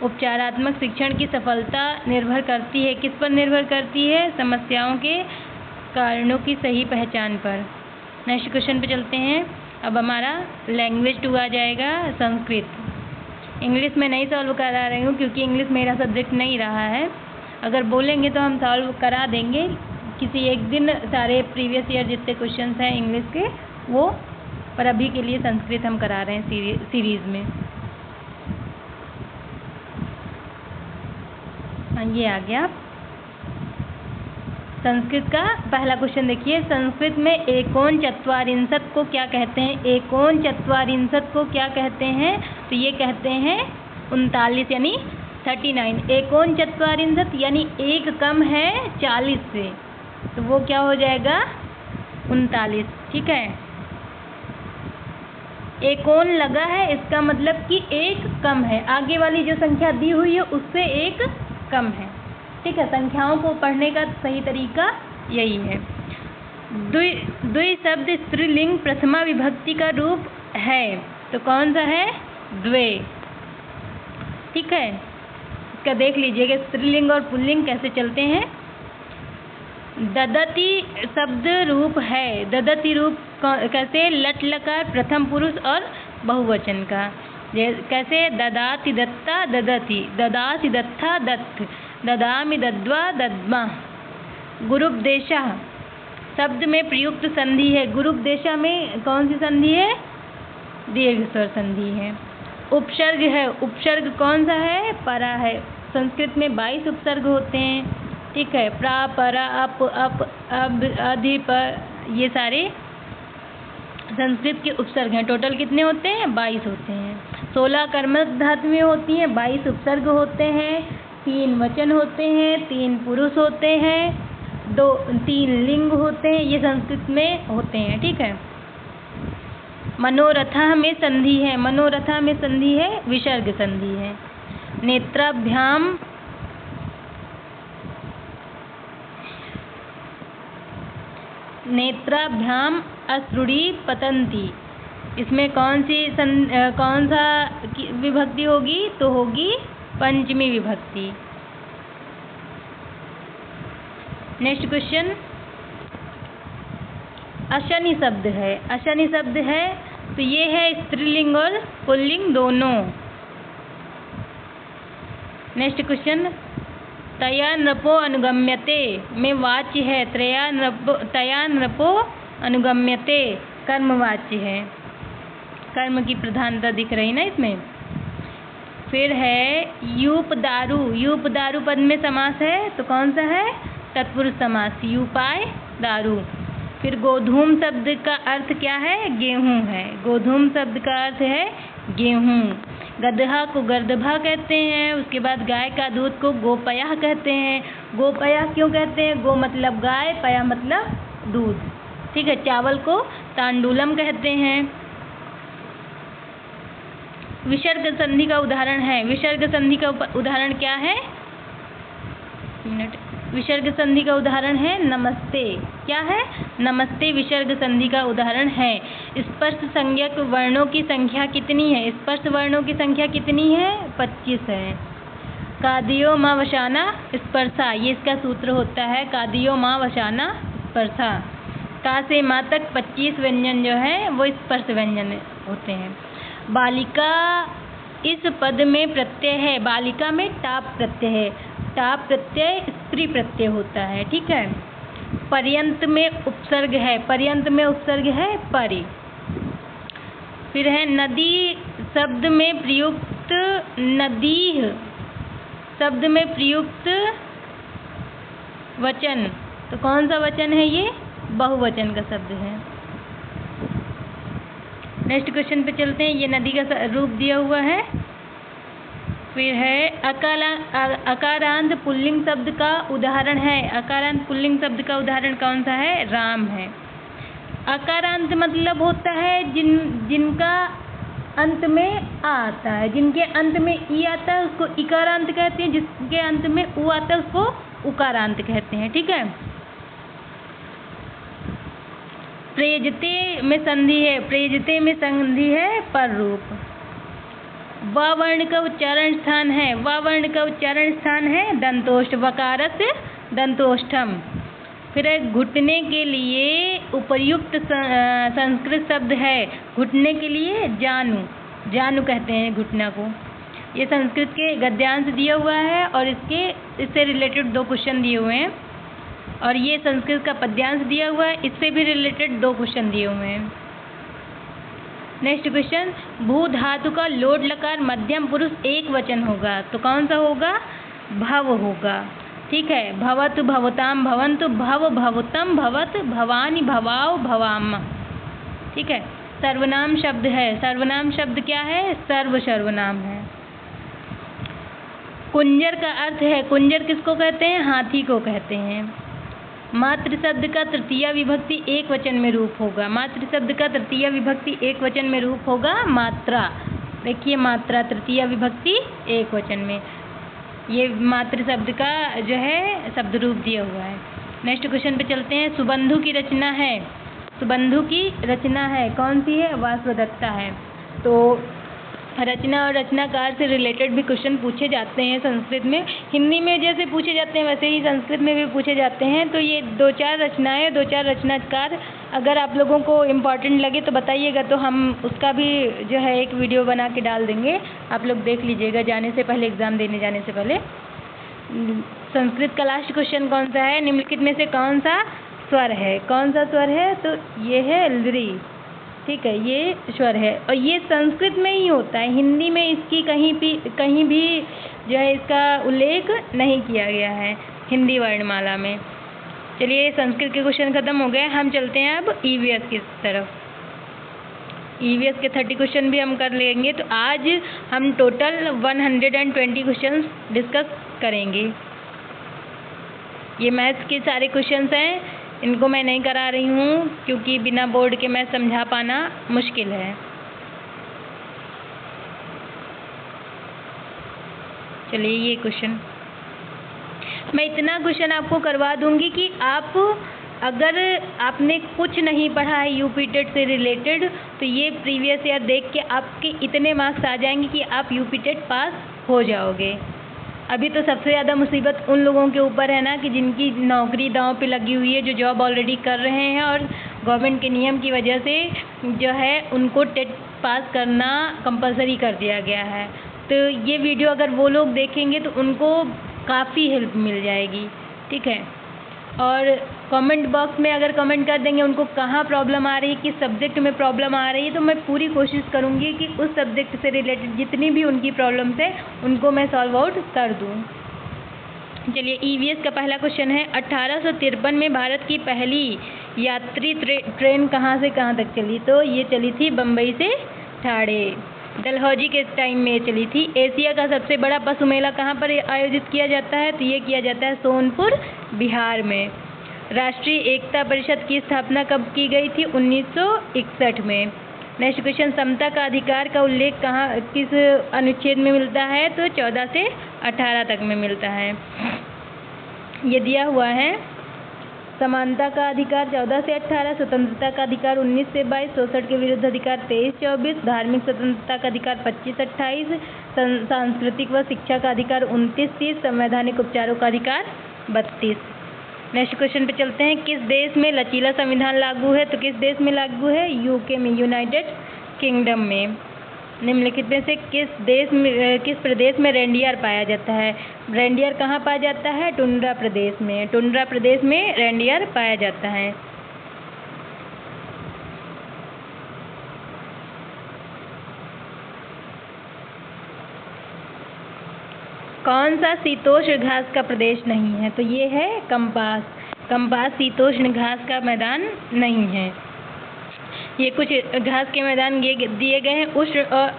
उपचारात्मक शिक्षण की सफलता निर्भर करती है, किस पर निर्भर करती है? समस्याओं के कारणों की सही पहचान पर। नेक्स्ट क्वेश्चन पे चलते हैं। अब हमारा लैंग्वेज 2 आ जाएगा, संस्कृत। इंग्लिश में नहीं सॉल्व करा रही हूँ क्योंकि इंग्लिश मेरा सब्जेक्ट नहीं रहा है। अगर बोलेंगे तो हम सॉल्व करा देंगे किसी एक दिन, सारे प्रीवियस ईयर जितने क्वेश्चंस हैं इंग्लिश के वो, पर अभी के लिए संस्कृत हम करा रहे हैं सीरीज़ में। ये आ गया संस्कृत का पहला क्वेश्चन। देखिए, संस्कृत में एकोन चत्वारिंशत् को क्या कहते हैं? एकोन चत्वारिंशत् को क्या कहते हैं? तो ये कहते हैं 39 यानी 39। एकोन चत्वारिंशत् यानी एक कम है 40 से, तो वो क्या हो जाएगा? 39। ठीक है, एकोन लगा है इसका मतलब कि एक कम है, आगे वाली जो संख्या दी हुई है उससे एक कम है। ठीक है, संख्याओं को पढ़ने का सही तरीका यही है। द्वि शब्द स्त्रीलिंग प्रथमा विभक्ति का रूप है, तो कौन सा है? द्वे। ठीक है, इसका देख लीजिएगा स्त्रीलिंग और पुल्लिंग कैसे चलते हैं। ददति शब्द रूप है, ददति रूप कैसे? लट लकार प्रथम पुरुष और बहुवचन का। कैसे? ददाति दत्ता ददति, ददासि दत्था दत्त, ददामि दद्वा दद्मा। गुरुपदेशः शब्द में प्रयुक्त संधि है, गुरुपदेशः में कौन सी संधि है? दीर्घ स्वर संधि है। उपसर्ग है, उपसर्ग कौन सा है? परा है। संस्कृत में 22 उपसर्ग होते हैं। ठीक है, प्रा, परा, अप, अब, अधि, पर, ये सारे संस्कृत के उपसर्ग हैं। टोटल कितने होते हैं? 22 होते हैं। 16 कर्मक धातुएं होती हैं, 22 उपसर्ग होते हैं, 3 वचन होते हैं, 3 पुरुष होते हैं, 3 लिंग होते हैं, ये संस्कृत में होते हैं। ठीक है, मनोरथा में संधि है, मनोरथा में संधि है, विसर्ग संधि है। नेत्राभ्याम नेत्राभ्याम अश्रुणी पतंती, इसमें कौन सा विभक्ति होगी? तो होगी पंचमी विभक्ति। नेक्स्ट क्वेश्चन, अशनि शब्द है, अशनि शब्द है तो ये है स्त्रीलिंग और पुल्लिंग दोनों। नेक्स्ट क्वेश्चन, तया नृपो अनुगम्यते में वाच्य है, तया नृपो अनुगम्यते कर्मवाच्य है, कर्म की प्रधानता दिख रही ना इसमें। फिर है यूपदारु, यूपदारु पद में समास है तो कौन सा है? तत्पुरुष समास, यूपाय दारु। फिर गोधूम शब्द का अर्थ क्या है? गेहूं है, गोधूम शब्द का अर्थ है गेहूं। गदहा को गर्दभा कहते हैं। उसके बाद गाय का दूध को गोपया कहते हैं। गोपया क्यों कहते हैं? गो मतलब गाय, पया मतलब दूध। ठीक है, चावल को तांडुलम कहते हैं। विसर्ग संधि का उदाहरण है, विसर्ग संधि का उदाहरण क्या है? विसर्ग संधि का उदाहरण है नमस्ते। क्या है? नमस्ते विसर्ग संधि का उदाहरण है। स्पर्श संज्ञक वर्णों की संख्या कितनी है? स्पर्श वर्णों की संख्या कितनी है? 25 है। कादियो माँ वशाना स्पर्शा, ये इसका सूत्र होता है, कादियो माँ वशाना स्पर्शा। का से माँ तक 25 व्यंजन जो है वो स्पर्श व्यंजन होते हैं। बालिका इस पद में प्रत्यय है, बालिका में टाप प्रत्यय है, टाप प्रत्यय स्त्री प्रत्यय होता है। ठीक है, पर्यंत में उपसर्ग है, पर्यंत में उपसर्ग है परि। फिर है नदी शब्द में प्रयुक्त, नदीह शब्द में प्रयुक्त वचन, तो कौन सा वचन है ये? बहुवचन का शब्द है। नेक्स्ट क्वेश्चन पे चलते हैं। ये नदी का रूप दिया हुआ है। फिर है अकारांत पुल्लिंग शब्द का उदाहरण है। अकारांत पुल्लिंग शब्द का उदाहरण कौन सा है? राम है। अकारांत मतलब होता है जिनका अंत में आ आता है, जिनके अंत में ई आता है उसको इकारांत कहते हैं, जिसके अंत में उ आता है उसको उकारांत कहते हैं। ठीक है। प्रेजते में संधि है, प्रेजते में संधि है पर रूप। व वर्ण का उच्चारण स्थान है, व वर्ण का उच्चारण स्थान है दंतोष्ठ, वकारस्य दंतोष्ठम। फिर घुटने के लिए उपयुक्त संस्कृत शब्द है। घुटने के लिए जानु, जानु कहते हैं घुटना को। ये संस्कृत के गद्यांश दिया हुआ है और इससे रिलेटेड 2 क्वेश्चन दिए हुए हैं। और ये संस्कृत का पद्यांश दिया हुआ है, इससे भी रिलेटेड 2 क्वेश्चन दिए हुए हैं। नेक्स्ट क्वेश्चन, भू धातु का लोट लकार मध्यम पुरुष एक वचन होगा तो कौन सा होगा? भव होगा। ठीक है। भवतु भवताम भवन्तु भव भवतम भवत भवानी भवाओ भवाम। ठीक है। सर्वनाम शब्द है। सर्वनाम शब्द क्या है? सर्व सर्वनाम है। कुंजर का अर्थ है, कुंजर किसको कहते हैं? हाथी को कहते हैं। मातृ शब्द का तृतीय विभक्ति एक वचन में रूप होगा। मातृ शब्द का तृतीय विभक्ति एक वचन में रूप होगा मात्रा। देखिए मात्रा तृतीय विभक्ति एक वचन में, ये मातृ शब्द का जो है शब्द रूप दिया हुआ है। नेक्स्ट क्वेश्चन पे चलते हैं। सुबंधु की रचना है, सुबंधु की रचना है कौन सी है? वासवदत्ता है। तो रचना और रचनाकार से रिलेटेड भी क्वेश्चन पूछे जाते हैं संस्कृत में। हिंदी में जैसे पूछे जाते हैं वैसे ही संस्कृत में भी पूछे जाते हैं। तो ये 2-4 रचनाएं, 2-4 रचनाकार अगर आप लोगों को इम्पॉर्टेंट लगे तो बताइएगा, तो हम उसका भी जो है एक वीडियो बना के डाल देंगे। आप लोग देख लीजिएगा जाने से पहले, एग्ज़ाम देने जाने से पहले। संस्कृत का लास्ट क्वेश्चन कौन सा है? निम्नलिखित में से कौन सा स्वर है? कौन सा स्वर है? तो ये है लृ। ठीक है, ये स्वर है और ये संस्कृत में ही होता है। हिंदी में इसकी कहीं भी जो है इसका उल्लेख नहीं किया गया है हिंदी वर्णमाला में। चलिए संस्कृत के क्वेश्चन खत्म हो गए। हम चलते हैं अब ईवीएस की तरफ। ईवीएस के 30 क्वेश्चन भी हम कर लेंगे। तो आज हम टोटल 120 क्वेश्चन डिस्कस करेंगे। ये मैथ्स के सारे क्वेश्चंस हैं, इनको मैं नहीं करा रही हूँ क्योंकि बिना बोर्ड के मैं समझा पाना मुश्किल है। चलिए ये क्वेश्चन मैं इतना क्वेश्चन आपको करवा दूंगी कि आप अगर आपने कुछ नहीं पढ़ा है यूपी टेट से रिलेटेड तो ये प्रीवियस ईयर देख के आपके इतने मार्क्स आ जाएंगे कि आप यूपी टेट पास हो जाओगे। अभी तो सबसे ज़्यादा मुसीबत उन लोगों के ऊपर है ना कि जिनकी नौकरी दांव पे लगी हुई है, जो जॉब ऑलरेडी कर रहे हैं और गवर्नमेंट के नियम की वजह से जो है उनको टेट पास करना कंपलसरी कर दिया गया है। तो ये वीडियो अगर वो लोग देखेंगे तो उनको काफ़ी हेल्प मिल जाएगी। ठीक है। और कमेंट बॉक्स में अगर कमेंट कर देंगे उनको कहाँ प्रॉब्लम आ रही है, किस सब्जेक्ट में प्रॉब्लम आ रही है, तो मैं पूरी कोशिश करूँगी कि उस सब्जेक्ट से रिलेटेड जितनी भी उनकी प्रॉब्लम्स है उनको मैं सॉल्व आउट कर दूँ। चलिए ईवीएस का पहला क्वेश्चन है 1853 में भारत की पहली यात्री ट्रेन कहाँ से कहाँ तक चली? तो ये चली थी बम्बई से ठाणे, डलहौजी के टाइम में चली थी। एशिया का सबसे बड़ा पशु मेला कहाँ पर आयोजित किया जाता है? तो ये किया जाता है सोनपुर बिहार में। राष्ट्रीय एकता परिषद की स्थापना कब की गई थी? 1961 में। नेक्स्ट क्वेश्चन, समता का अधिकार का उल्लेख कहाँ किस अनुच्छेद में मिलता है? तो 14 से 18 तक में मिलता है। ये दिया हुआ है। समानता का अधिकार 14 से 18, स्वतंत्रता का अधिकार 19 से 22, शोषण के विरुद्ध अधिकार 23-24, धार्मिक स्वतंत्रता का अधिकार 25-28, सांस्कृतिक व शिक्षा का अधिकार 29-30, संवैधानिक उपचारों का अधिकार 32। नेक्स्ट क्वेश्चन पे चलते हैं। किस देश में लचीला संविधान लागू है? तो किस देश में लागू है? यूके में, यूनाइटेड किंगडम में। निम्नलिखित में से किस प्रदेश में रेंडियर पाया जाता है? रेंडियर कहाँ पाया जाता है? टुंड्रा प्रदेश में। टुंड्रा प्रदेश में रेंडियर पाया जाता है। कौन सा शीतोष्ण घास का प्रदेश नहीं है? तो ये है कंपास। कम्पास शीतोष्ण घास का मैदान नहीं है। ये कुछ घास के मैदान ये दिए गए हैं,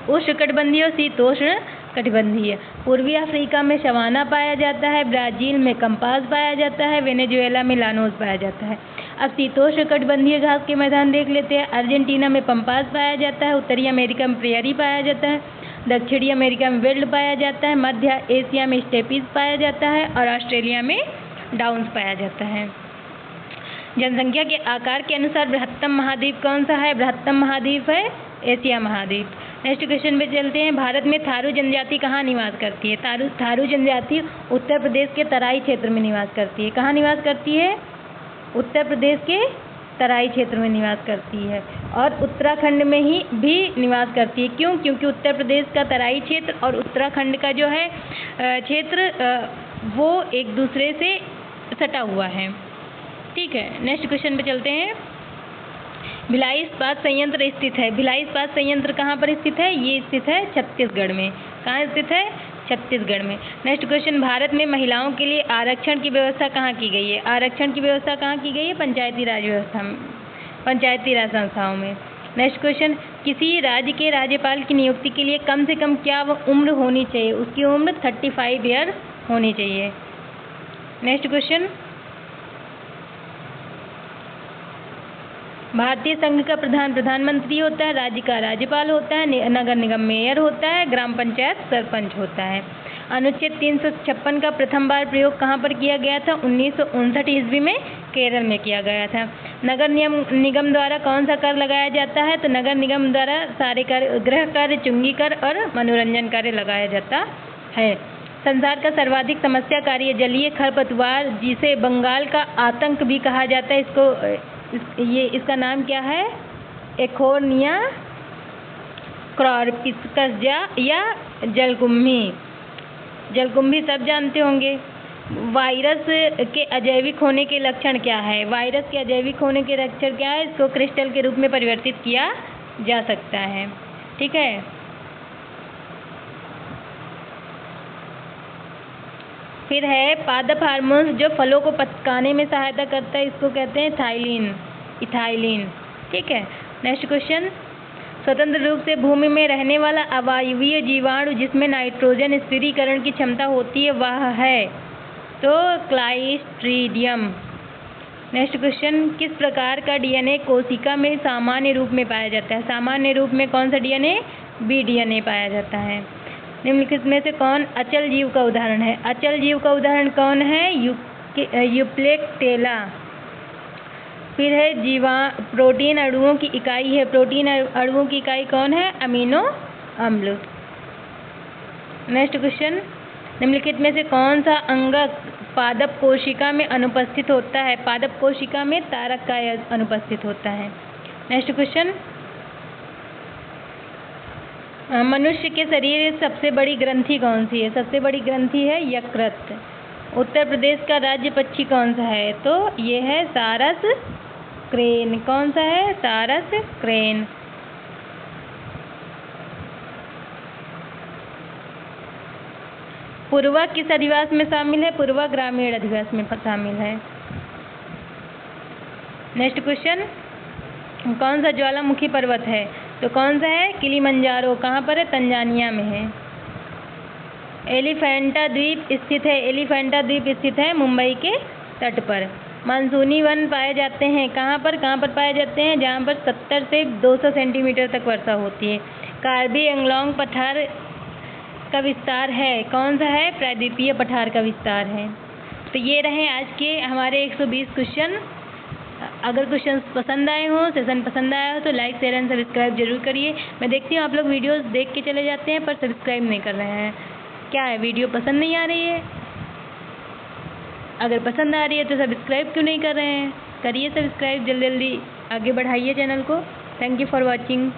उष्णकटिबंधीय और शीतोष्ण कटिबंधीय। पूर्वी अफ्रीका में सवाना पाया जाता है, ब्राज़ील में कम्पास पाया जाता है, वेनेजुएला में लानोस पाया जाता है। अब शीतोष्ण कटिबंधीय घास के मैदान देख लेते हैं। अर्जेंटीना में पम्पास पाया जाता है, उत्तरी अमेरिका में प्रेयरी पाया जाता है, दक्षिणी अमेरिका में वेल्ड पाया जाता है, मध्य एशिया में स्टेपीज पाया जाता है और ऑस्ट्रेलिया में डाउन्स पाया जाता है। जनसंख्या के आकार के अनुसार बृहत्तम महाद्वीप कौन सा है? बृहत्तम महाद्वीप है एशिया महाद्वीप। नेक्स्ट क्वेश्चन पे चलते हैं। भारत में थारू जनजाति कहाँ निवास करती है? थारू जनजाति उत्तर प्रदेश के तराई क्षेत्र में निवास करती है। कहाँ निवास करती है? उत्तर प्रदेश के तराई क्षेत्र में निवास करती है और उत्तराखंड में ही भी निवास करती है। क्यों? क्योंकि उत्तर प्रदेश का तराई क्षेत्र और उत्तराखंड का जो है क्षेत्र वो एक दूसरे से सटा हुआ है। ठीक है, नेक्स्ट क्वेश्चन पे चलते हैं। भिलाई इस्पात संयंत्र स्थित है। भिलाई इस्पात संयंत्र कहाँ पर स्थित है? ये स्थित है छत्तीसगढ़ में। कहाँ स्थित है? छत्तीसगढ़ में। नेक्स्ट क्वेश्चन, भारत में महिलाओं के लिए आरक्षण की व्यवस्था कहाँ की गई है? आरक्षण की व्यवस्था कहाँ की गई है? पंचायती राज व्यवस्था में, पंचायती राज संस्थाओं में। नेक्स्ट क्वेश्चन, किसी राज्य के राज्यपाल की नियुक्ति के लिए कम से कम क्या उम्र होनी चाहिए? उसकी उम्र 35 ईयर होनी चाहिए। नेक्स्ट क्वेश्चन, भारतीय संघ का प्रधान प्रधानमंत्री होता है, राज्य का राज्यपाल होता है, नगर निगम मेयर होता है, ग्राम पंचायत सरपंच होता है। अनुच्छेद 356 का प्रथम बार प्रयोग कहाँ पर किया गया था? 1959 ईस्वी में केरल में किया गया था। नगर निगम द्वारा कौन सा कर लगाया जाता है? तो नगर निगम द्वारा सारे कर, गृह कर, चुंगी कर और मनोरंजन कर लगाया जाता है। संसार का सर्वाधिक समस्याकारी जलीय खरपतवार जिसे बंगाल का आतंक भी कहा जाता है, इसका नाम क्या है? एकोर्निया क्रॉर्पिस्कस या जलकुंभी। जलकुंभी सब जानते होंगे। वायरस के अजैविक होने के लक्षण क्या है? वायरस के अजैविक होने के लक्षण क्या है? इसको क्रिस्टल के रूप में परिवर्तित किया जा सकता है। ठीक है, फिर है पादप हार्मोन्स जो फलों को पकाने में सहायता करता है, इसको कहते हैं इथाइलिन। ठीक है, नेक्स्ट क्वेश्चन, स्वतंत्र रूप से भूमि में रहने वाला अवायवीय जीवाणु जिसमें नाइट्रोजन स्थिरीकरण की क्षमता होती है वह है तो क्लाइस्ट्रीडियम। नेक्स्ट क्वेश्चन, किस प्रकार का डीएनए कोशिका में सामान्य रूप में पाया जाता है? सामान्य रूप में कौन सा डीएनए? बी डीएनए पाया जाता है। निम्नलिखित में से कौन अचल जीव का उदाहरण है? अचल जीव का उदाहरण कौन है? यूप्लेक्टेला। फिर है प्रोटीन अणुओं की इकाई है। प्रोटीन अणुओं की इकाई कौन है? अमीनो अम्ल। नेक्स्ट क्वेश्चन, निम्नलिखित में से कौन सा अंगक पादप कोशिका में अनुपस्थित होता है? पादप कोशिका में तारक का अनुपस्थित होता है। नेक्स्ट क्वेश्चन, मनुष्य के शरीर सबसे बड़ी ग्रंथि कौन सी है? सबसे बड़ी ग्रंथि है यकृत। उत्तर प्रदेश का राज्य पक्षी कौन सा है? तो ये है सारस क्रेन। कौन सा है? सारस क्रेन। पूर्वा किस अधिवास में शामिल है? पूर्वा ग्रामीण अधिवास में शामिल है। नेक्स्ट क्वेश्चन, कौन सा ज्वालामुखी पर्वत है? तो कौन सा है? किलिमंजारो। कहाँ पर है? तंजानिया में है। एलिफेंटा द्वीप स्थित है। एलिफेंटा द्वीप स्थित है मुंबई के तट पर। मानसूनी वन पाए जाते हैं कहाँ पर? कहाँ पर पाए जाते हैं? जहाँ पर 70 से 200 सेंटीमीटर तक वर्षा होती है। कार्बी एंगलोंग पठार का विस्तार है। कौन सा है? प्रायद्वीपीय पठार का विस्तार है। तो ये रहे आज के हमारे 120 क्वेश्चन। अगर क्वेश्चन पसंद आए हो, सेशन पसंद आया हो तो लाइक, शेयर एंड सब्सक्राइब जरूर करिए। मैं देखती हूँ आप लोग वीडियोस देख के चले जाते हैं पर सब्सक्राइब नहीं कर रहे हैं। क्या है, वीडियो पसंद नहीं आ रही है? अगर पसंद आ रही है तो सब्सक्राइब क्यों नहीं कर रहे हैं? करिए सब्सक्राइब, जल्दी जल्दी आगे बढ़ाइए चैनल को। Thank you for watching.